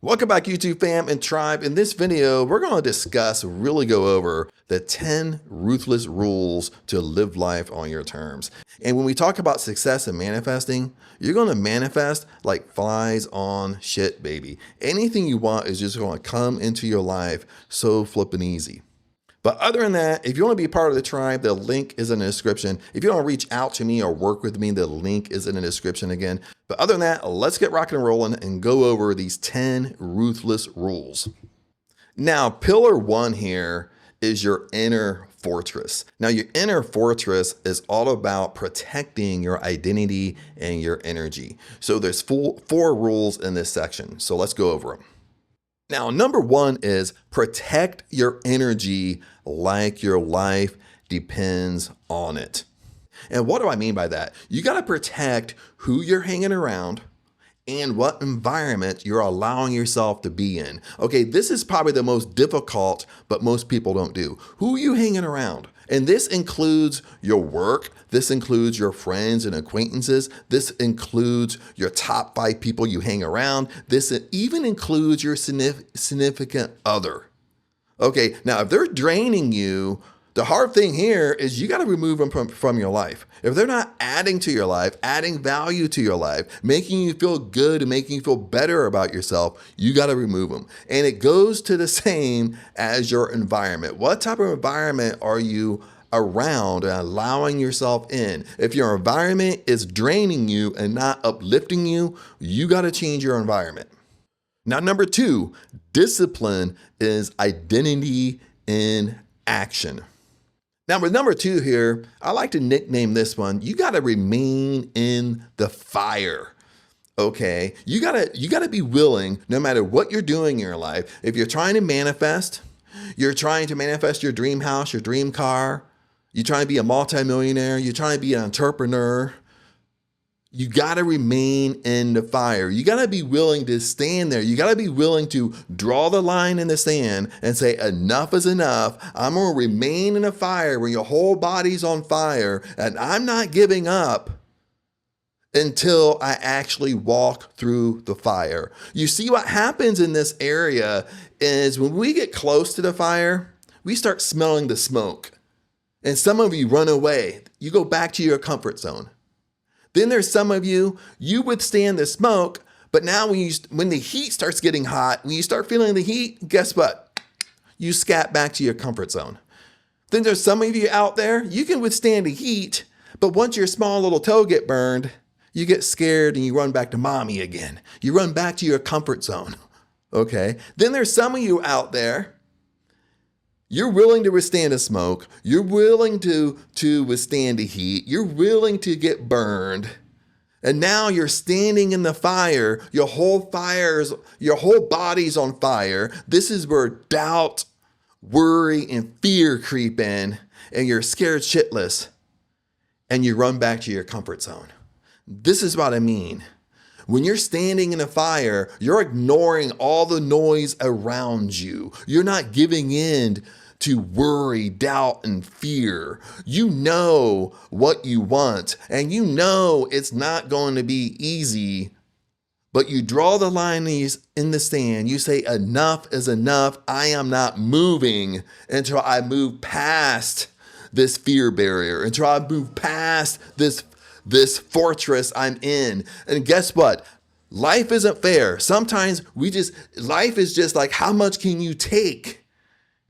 Welcome back, YouTube fam and tribe. In this video, we're going to really go over the 10 ruthless rules to live life on your terms. And when we talk about success and manifesting, you're going to manifest like flies on shit, baby. Anything you want is just going to come into your life so flippin' easy. But other than that, if you want to be part of the tribe, the link is in the description. If you want to reach out to me or work with me, the link is in the description again. But other than that, let's get rocking and rolling and go over these 10 ruthless rules. Now, pillar one here is your inner fortress. Now, your inner fortress is all about protecting your identity and your energy. So there's four rules in this section. So let's go over them. Now, number one is protect your energy like your life depends on it. And what do I mean by that? You got to protect who you're hanging around and what environment you're allowing yourself to be in. Okay, this is probably the most difficult, but most people don't do. Who are you hanging around? And this includes your work. This includes your friends and acquaintances. This includes your top 5 people you hang around. This even includes your significant other. Okay, now if they're draining you, the hard thing here is you got to remove them from your life. If they're not adding to your life, adding value to your life, making you feel good and making you feel better about yourself, you got to remove them. And it goes to the same as your environment. What type of environment are you around and allowing yourself in? If your environment is draining you and not uplifting you, you got to change your environment. Now, number 2, discipline is identity in action. Now, with number 2 here, I like to nickname this one, you got to remain in the fire. Okay, you gotta be willing, no matter what you're doing in your life. If you're trying to manifest your dream house, your dream car, you're trying to be a multimillionaire, you're trying to be an entrepreneur, you got to remain in the fire. You got to be willing to stand there. You got to be willing to draw the line in the sand and say, enough is enough. I'm going to remain in the fire when your whole body's on fire, and I'm not giving up until I actually walk through the fire. You see, what happens in this area is when we get close to the fire, we start smelling the smoke. And some of you run away. You go back to your comfort zone. Then there's some of you, you withstand the smoke, but now when the heat starts getting hot, when you start feeling the heat, guess what? You scat back to your comfort zone. Then there's some of you out there, you can withstand the heat, but once your small little toe get burned, you get scared and you run back to mommy again. You run back to your comfort zone, okay? Then there's some of you out there, you're willing to withstand the smoke. You're willing to withstand the heat. You're willing to get burned. And now you're standing in the fire. Your whole body's on fire. This is where doubt, worry, and fear creep in, and you're scared shitless, and you run back to your comfort zone. This is what I mean. When you're standing in a fire, you're ignoring all the noise around you. You're not giving in to worry, doubt, and fear. You know what you want, and you know it's not going to be easy, but you draw the line in the sand. You say, enough is enough. I am not moving until I move past this fear barrier, until I move past this fortress I'm in. And guess what? Life isn't fair. Sometimes life is just like, how much can you take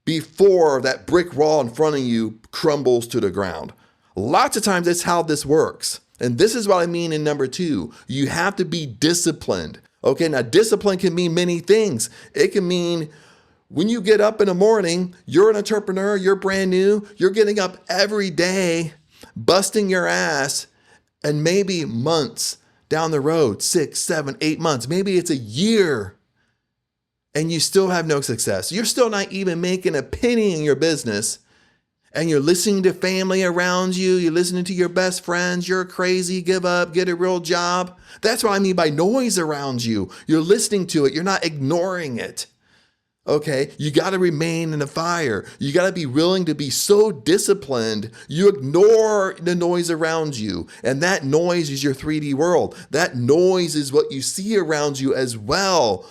before that brick wall in front of you crumbles to the ground? Lots of times that's how this works. And this is what I mean in number 2. You have to be disciplined. Okay, now discipline can mean many things. It can mean when you get up in the morning, you're an entrepreneur, you're brand new, you're getting up every day, busting your ass, and maybe months down the road, 6, 7, 8 months, maybe it's a year, and you still have no success. You're still not even making a penny in your business, and you're listening to family around you, you're listening to your best friends, you're crazy, give up, get a real job. That's what I mean by noise around you. You're listening to it, you're not ignoring it. Okay, you got to remain in the fire. You got to be willing to be so disciplined, you ignore the noise around you. And that noise is your 3D world. That noise is what you see around you as well.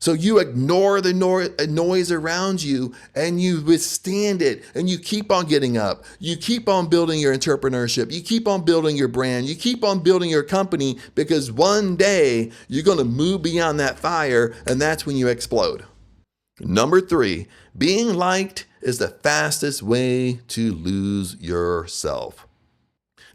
So you ignore the noise around you and you withstand it and you keep on getting up. You keep on building your entrepreneurship. You keep on building your brand. You keep on building your company because one day you're going to move beyond that fire and that's when you explode. Number 3, being liked is the fastest way to lose yourself.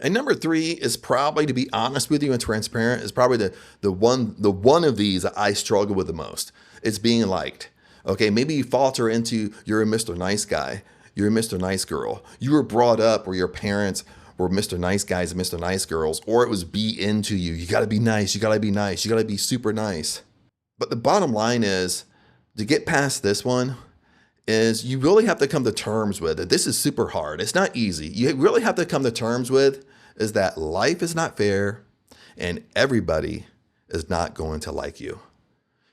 And number 3 is probably, to be honest with you and transparent, is probably the one of these that I struggle with the most. It's being liked. Okay, maybe you falter into you're a Mr. Nice Guy, you're a Mr. Nice Girl. You were brought up where your parents were Mr. Nice Guys and Mr. Nice Girls, or it was beat into you. You gotta be nice, you gotta be nice, you gotta be super nice. But the bottom line is, to get past this one, is you really have to come to terms with it. This is super hard. It's not easy. You really have to come to terms with is that life is not fair and everybody is not going to like you.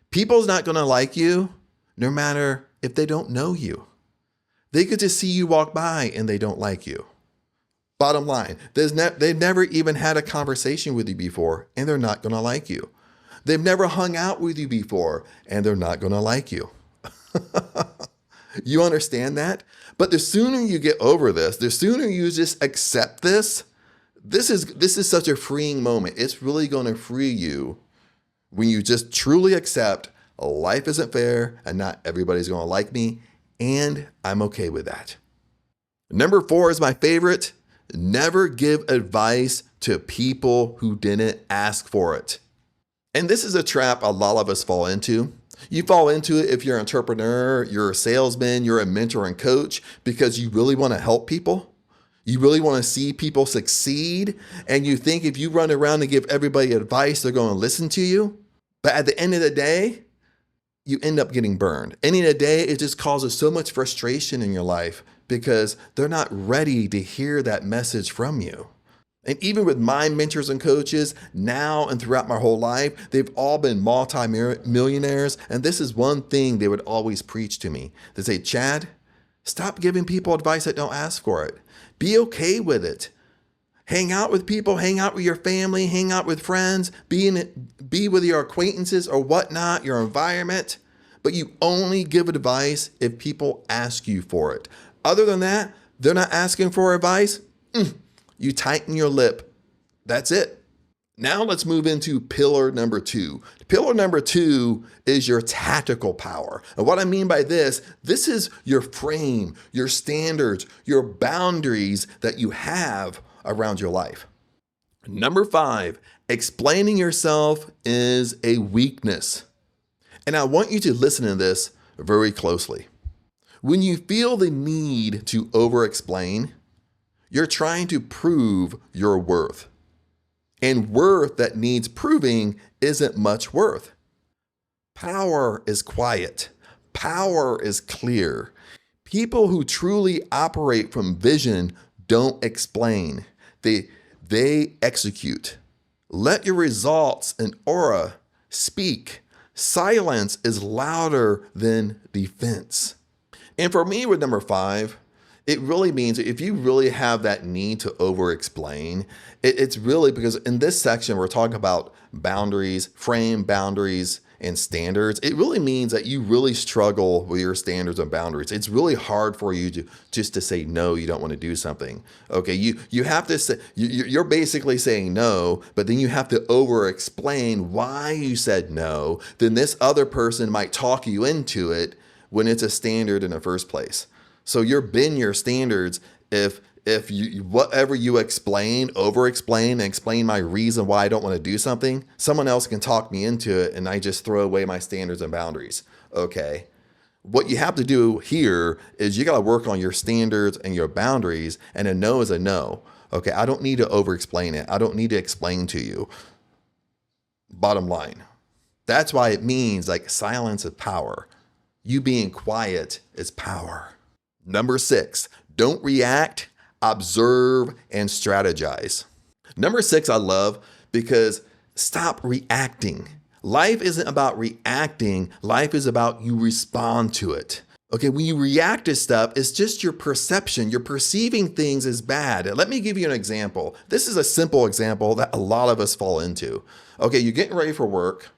People's not going to like you no matter if they don't know you. They could just see you walk by and they don't like you. Bottom line, they've never even had a conversation with you before and they're not going to like you. They've never hung out with you before and they're not going to like you. You understand that? But the sooner you get over this, the sooner you just accept this is such a freeing moment. It's really going to free you when you just truly accept life isn't fair and not everybody's going to like me, and I'm okay with that. Number 4 is my favorite. Never give advice to people who didn't ask for it. And this is a trap a lot of us fall into. You fall into it if you're an entrepreneur, you're a salesman, you're a mentor and coach because you really want to help people. You really want to see people succeed. And you think if you run around and give everybody advice, they're going to listen to you. But at the end of the day, you end up getting burned. End of the day, it just causes so much frustration in your life because they're not ready to hear that message from you. And even with my mentors and coaches now and throughout my whole life, they've all been multi-millionaires. And this is one thing they would always preach to me. They say, Chad, stop giving people advice that don't ask for it. Be okay with it. Hang out with people, hang out with your family, hang out with friends, be with your acquaintances or whatnot, your environment. But you only give advice if people ask you for it. Other than that, they're not asking for advice. You tighten your lip. That's it. Now let's move into pillar number 2. Pillar number 2 is your tactical power. And what I mean by this is your frame, your standards, your boundaries that you have around your life. Number 5, explaining yourself is a weakness. And I want you to listen to this very closely. When you feel the need to over-explain, you're trying to prove your worth. And worth that needs proving isn't much worth. Power is quiet. Power is clear. People who truly operate from vision don't explain. They execute. Let your results and aura speak. Silence is louder than defense. And for me with number 5, it really means if you really have that need to over-explain, it's really because in this section, we're talking about boundaries, frame boundaries, and standards. It really means that you really struggle with your standards and boundaries. It's really hard for you to say no, you don't want to do something. Okay, you have to say, you're basically saying no, but then you have to over-explain why you said no. Then this other person might talk you into it when it's a standard in the first place. So you're bend your standards if you whatever you over-explain and explain my reason why I don't want to do something, someone else can talk me into it and I just throw away my standards and boundaries. Okay. What you have to do here is you got to work on your standards and your boundaries, and a no is a no. Okay. I don't need to over-explain it. I don't need to explain to you. Bottom line. That's why it means like silence is power. You being quiet is power. Number 6, don't react, observe, and strategize. Number 6, I love because stop reacting. Life isn't about reacting. Life is about you respond to it. Okay, when you react to stuff, it's just your perception. You're perceiving things as bad. Let me give you an example. This is a simple example that a lot of us fall into. Okay, you're getting ready for work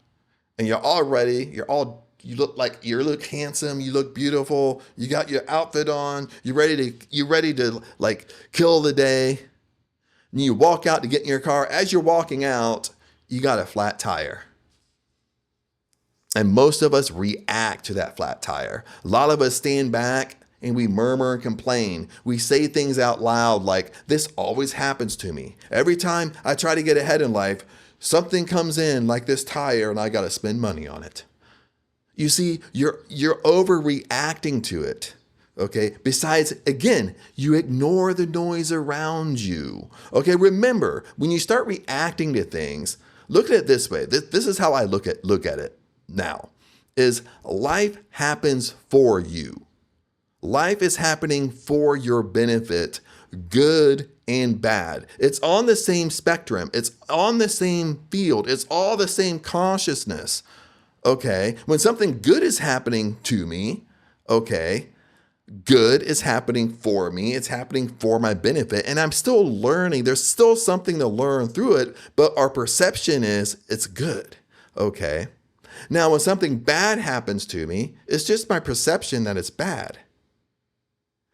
and you're all ready. You're all you look handsome, you look beautiful, you got your outfit on, you're ready to like kill the day. And you walk out to get in your car. As you're walking out, you got a flat tire. And most of us react to that flat tire. A lot of us stand back and we murmur and complain. We say things out loud like, this always happens to me. Every time I try to get ahead in life, something comes in like this tire and I got to spend money on it. You see, you're overreacting to it. Okay. Besides, again, you ignore the noise around you. Okay. Remember, when you start reacting to things, look at it this way. This is how I look at it now, is life happens for you. Life is happening for your benefit, good and bad. It's on the same spectrum. It's on the same field. It's all the same consciousness. Okay. When something good is happening to me, okay, good is happening for me. It's happening for my benefit. And I'm still learning. There's still something to learn through it, but our perception is it's good. Okay. Now, when something bad happens to me, it's just my perception that it's bad.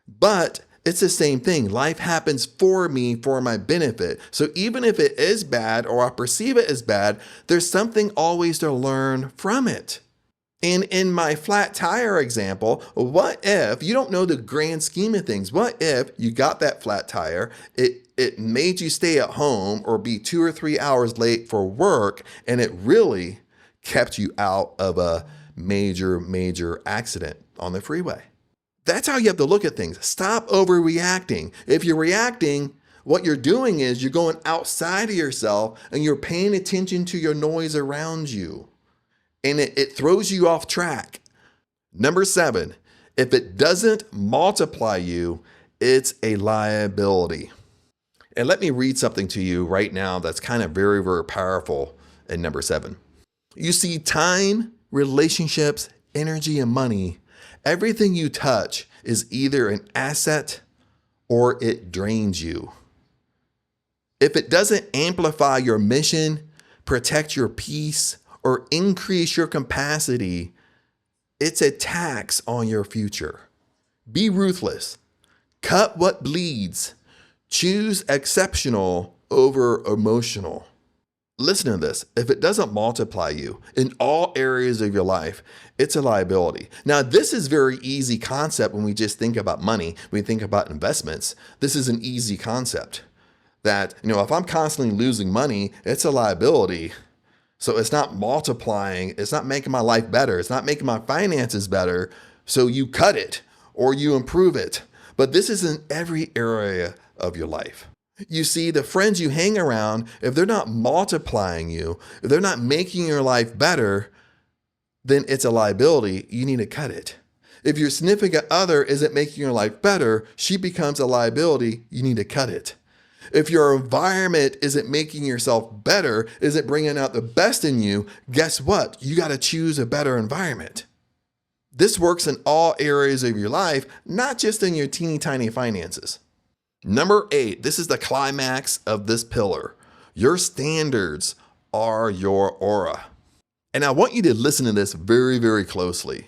But it's the same thing. Life happens for me, for my benefit. So even if it is bad or I perceive it as bad, there's something always to learn from it. And in my flat tire example, what if you don't know the grand scheme of things? What if you got that flat tire, it made you stay at home or be 2 or 3 hours late for work, and it really kept you out of a major accident on the freeway? That's how you have to look at things. Stop overreacting. If you're reacting, what you're doing is you're going outside of yourself and you're paying attention to your noise around you. And it throws you off track. Number 7, if it doesn't multiply you, it's a liability. And let me read something to you right now that's kind of very powerful in number 7. You see, time, relationships, energy, and money, everything you touch is either an asset or it drains you. If it doesn't amplify your mission, protect your peace, or increase your capacity, it's a tax on your future. Be ruthless. Cut what bleeds. Choose exceptional over emotional. Listen to this. If it doesn't multiply you in all areas of your life, it's a liability. Now, this is very easy concept when we just think about money, when we think about investments. This is an easy concept that, if I'm constantly losing money, it's a liability. So it's not multiplying. It's not making my life better. It's not making my finances better. So you cut it or you improve it. But this is in every area of your life. You see, the friends you hang around, if they're not multiplying you, if they're not making your life better, then it's a liability. You need to cut it. If your significant other isn't making your life better, she becomes a liability. You need to cut it. If your environment isn't making yourself better, isn't bringing out the best in you, guess what? You got to choose a better environment. This works in all areas of your life, not just in your teeny tiny finances. Number 8, this is the climax of this pillar. Your standards are your aura. And I want you to listen to this very closely.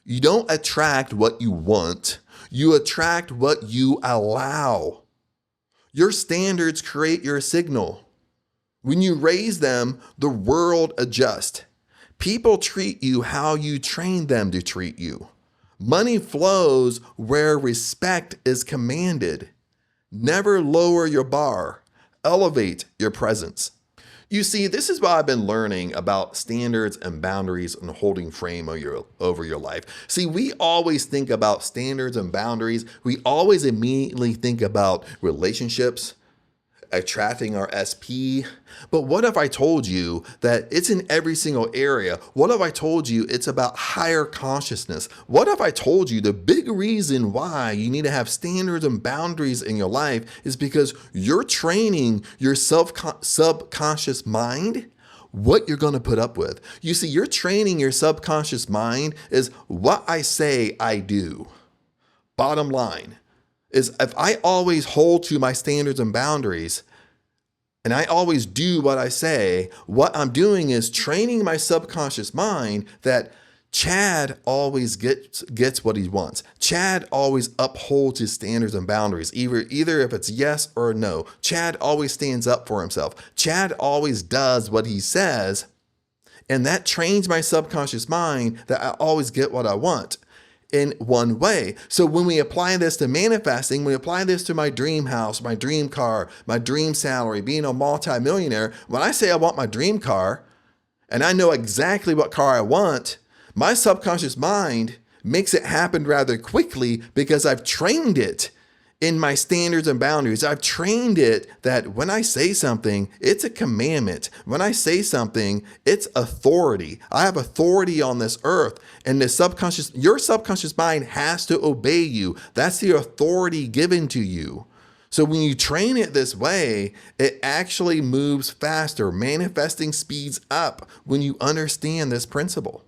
You don't attract what you want. You attract what you allow. Your standards create your signal. When you raise them, the world adjusts. People treat you how you train them to treat you. Money flows where respect is commanded. Never lower your bar. Elevate your presence. You see, this is what I've been learning about standards and boundaries and holding frame over your life. See, we always think about standards and boundaries. We always immediately think about relationships, attracting our SP. But what if I told you that it's in every single area? What if I told you it's about higher consciousness? What if I told you the big reason why you need to have standards and boundaries in your life is because you're training your subconscious mind what you're going to put up with. You see, you're training your subconscious mind is what I say I do. Bottom line is if I always hold to my standards and boundaries and I always do what I say, what I'm doing is training my subconscious mind that Chad always gets what he wants. Chad always upholds his standards and boundaries, either if it's yes or no. Chad always stands up for himself. Chad always does what he says. And that trains my subconscious mind that I always get what I want in one way. So when we apply this to manifesting, we apply this to my dream house, my dream car, my dream salary, being a multimillionaire. When I say I want my dream car and I know exactly what car I want, my subconscious mind makes it happen rather quickly because I've trained it in my standards and boundaries. I've trained it that when I say something, it's a commandment. When I say something, it's authority. I have authority on this earth, and your subconscious mind has to obey you. That's the authority given to you. So when you train it this way, it actually moves faster. Manifesting speeds up when you understand this principle.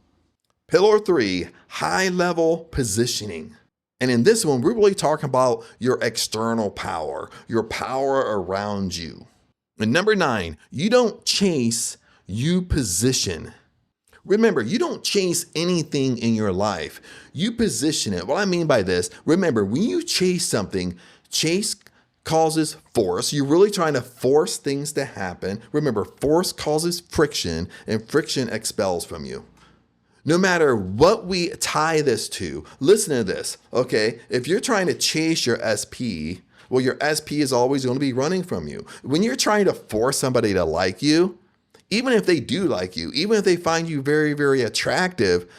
Pillar 3, high-level positioning. And in this one, we're really talking about your external power, your power around you. And number 9, you don't chase, you position. Remember, you don't chase anything in your life. You position it. What I mean by this, remember, when you chase something, chase causes force. You're really trying to force things to happen. Remember, force causes friction, and friction expels from you. No matter what we tie this to, listen to this, okay? If you're trying to chase your SP, well, your SP is always going to be running from you. When you're trying to force somebody to like you, even if they do like you, even if they find you very, very attractive,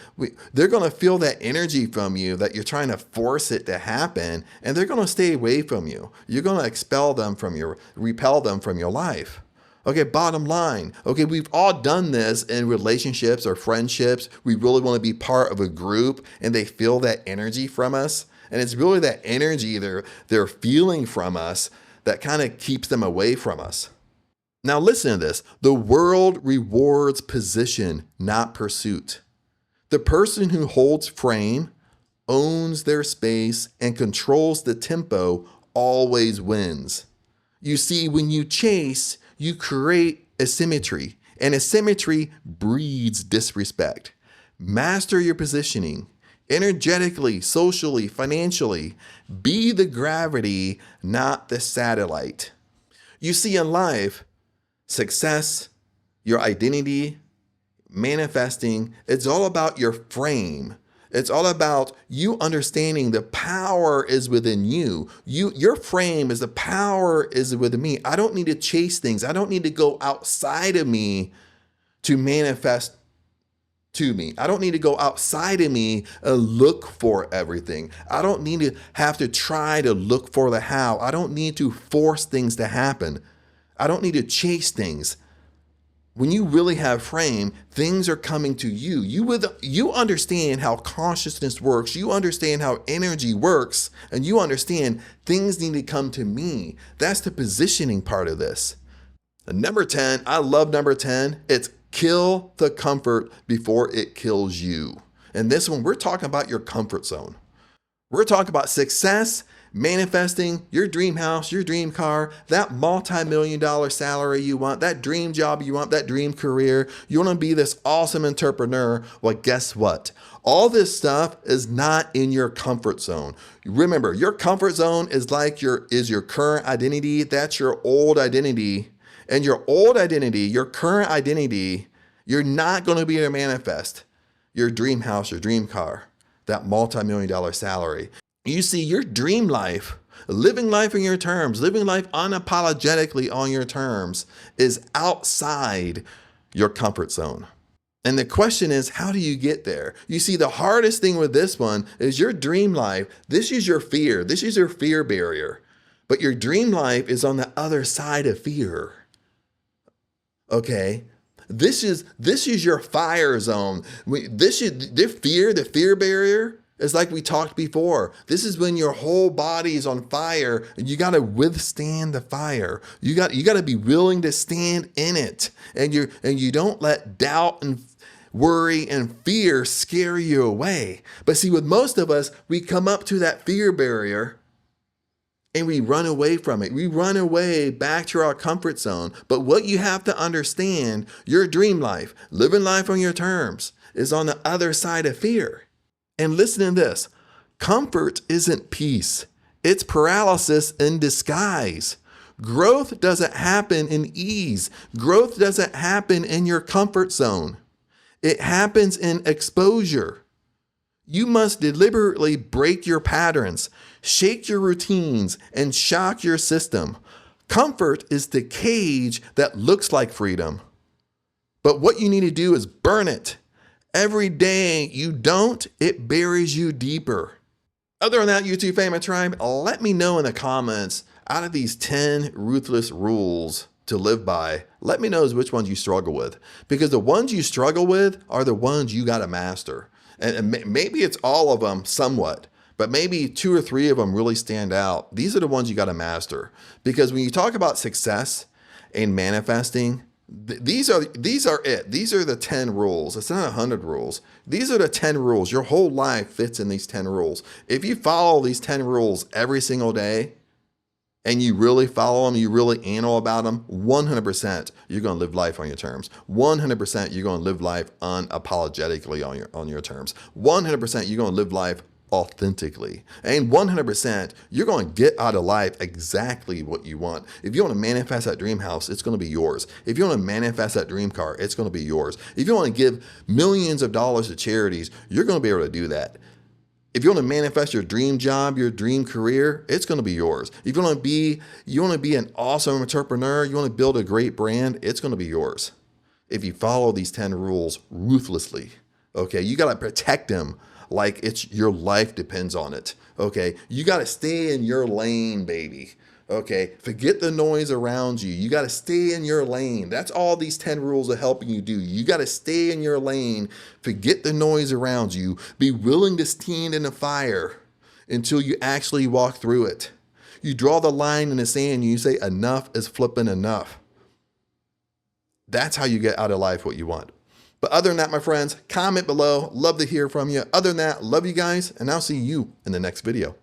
they're going to feel that energy from you that you're trying to force it to happen, and they're going to stay away from you. You're going to repel them from your life. Okay, bottom line. Okay, we've all done this in relationships or friendships. We really want to be part of a group and they feel that energy from us. And it's really that energy they're feeling from us that kind of keeps them away from us. Now listen to this. The world rewards position, not pursuit. The person who holds frame, owns their space, and controls the tempo always wins. You see, when you chase, you create asymmetry, and asymmetry breeds disrespect. Master your positioning energetically, socially, financially. Be the gravity, not the satellite. You see, in life, success, your identity, manifesting, it's all about your frame. It's all about you understanding the power is within you. Your frame is the power is within me. I don't need to chase things. I don't need to go outside of me to manifest to me. I don't need to go outside of me and look for everything. I don't need to have to try to look for the how. I don't need to force things to happen. I don't need to chase things. When you really have frame, things are coming to you. You understand how consciousness works. You understand how energy works, and you understand things need to come to me. That's the positioning part of this. And number 10, I love number 10. It's kill the comfort before it kills you. And this one, we're talking about your comfort zone. We're talking about success, manifesting your dream house, your dream car, that multi-million-dollar salary you want, that dream job you want, that dream career. You want to be this awesome entrepreneur. Well, guess what? All this stuff is not in your comfort zone. Remember, your comfort zone is your current identity. That's your old identity. And your old identity, your current identity, you're not going to be able to manifest your dream house, your dream car, that multi-million-dollar salary. You see, your dream life, living life on your terms, living life unapologetically on your terms, is outside your comfort zone. And the question is, how do you get there? You see, the hardest thing with this one is your dream life. This is your fear. This is your fear barrier. But your dream life is on the other side of fear. Okay? This is your fire zone. The fear barrier. It's like we talked before. This is when your whole body is on fire and you got to withstand the fire. You got to be willing to stand in it. And you don't let doubt and worry and fear scare you away. But see, with most of us, we come up to that fear barrier and we run away from it. We run away back to our comfort zone. But what you have to understand, your dream life, living life on your terms, is on the other side of fear. And listen to this. Comfort isn't peace. It's paralysis in disguise. Growth doesn't happen in ease. Growth doesn't happen in your comfort zone. It happens in exposure. You must deliberately break your patterns, shake your routines, and shock your system. Comfort is the cage that looks like freedom. But what you need to do is burn it. Every day you don't, it buries you deeper. Other than that, YouTube family tribe, let me know in the comments, out of these 10 ruthless rules to live by, let me know which ones you struggle with. Because the ones you struggle with are the ones you got to master. And maybe it's all of them somewhat, but maybe 2 or 3 of them really stand out. These are the ones you got to master. Because when you talk about success and manifesting, these are it. These are the 10 rules. It's not 100 rules. These are the 10 rules. Your whole life fits in these 10 rules. If you follow these 10 rules every single day and you really follow them, you really anal about them, 100% you're going to live life on your terms. 100% you're going to live life unapologetically on your terms. 100% you're going to live life authentically. And 100% you're going to get out of life exactly what you want. If you want to manifest that dream house, it's going to be yours. If you want to manifest that dream car, it's going to be yours. If you want to give millions of dollars to charities, you're going to be able to do that. If you want to manifest your dream job, your dream career, it's going to be yours. If you want to be an awesome entrepreneur, you want to build a great brand, it's going to be yours. If you follow these 10 rules ruthlessly, okay, you got to protect them like it's your life depends on it. Okay, you got to stay in your lane, baby. Okay, forget the noise around you. You got to stay in your lane. That's all these 10 rules are helping you do. You got to stay in your lane. Forget the noise around you. Be willing to stand in the fire until you actually walk through it. You draw the line in the sand and you say, enough is flipping enough. That's how you get out of life what you want. But other than that, my friends, comment below. Love to hear from you. Other than that, love you guys, and I'll see you in the next video.